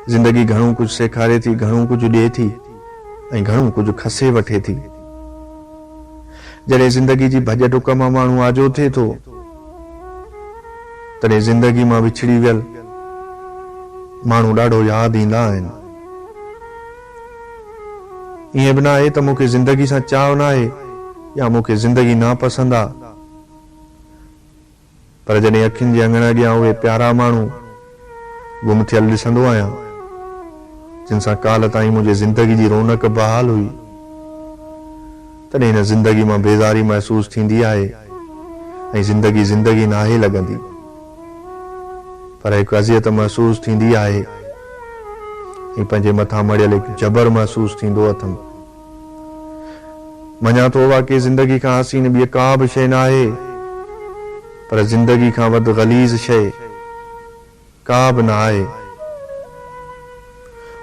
ज़िंदगी घणो कुछ सेखारे थी, घणो कुछ ॾिए थी ऐं घणो कुछ खसे वठे थी। जॾहिं ज़िंदगी जी भॼ डुक मां माण्हू आजो थिए थो, तॾहिं ज़िंदगी मां विछड़ी वियल माण्हू ॾाढो यादि ईंदा आहिनि। ईअं बि न आहे त मूंखे ज़िंदगी सां चाव न आहे या मूंखे ज़िंदगी नापसंद आहे, पर जॾहिं अखियुनि जे अङण अॻियां उहे प्यारा माण्हू गुम थियल ॾिसंदो आहियां, जिन सां काल्ह ताईं मुंहिंजी ज़िंदगी जी रौनक बहाल हुई, तॾहिं हिन ज़िंदगी मां बेज़ारी महसूस थींदी आहे ऐं ज़िंदगी ज़िंदगी न आहे लॻंदी, पर हिकु अज़ियत महसूस थींदी आहे ऐं पंहिंजे मथां मड़ियल हिकु जबर महसूस थींदो अथमि। मञा थो वाकई ज़िंदगी खां हसीन ॿी का बि शइ न आहे, पर ज़िंदगी खां वधि ग़लीज़ शइ का बि न आहे।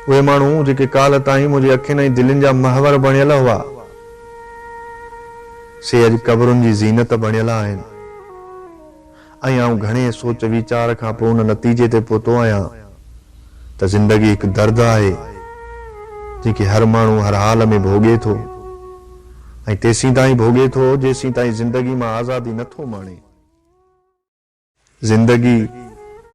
उहे माण्हू जेके काल्ह ताईं मुंहिंजी अखियुनि ऐं दिलनि जा महवर बणियल हुआ, से अॼु क़बरुनि जी ज़ीनत बणियल आहिनि ऐं आउं घणे सोच वीचार खां पोइ उन नतीजे ते पहुतो आहियां त ज़िंदगी हिकु दर्द आहे जेके हर माण्हू हर हाल में भोॻे थो ऐं तेसीं ताईं भोॻे थो जेसीं ताईं ज़िंदगी मां आज़ादी नथो माणे। ज़िंदगी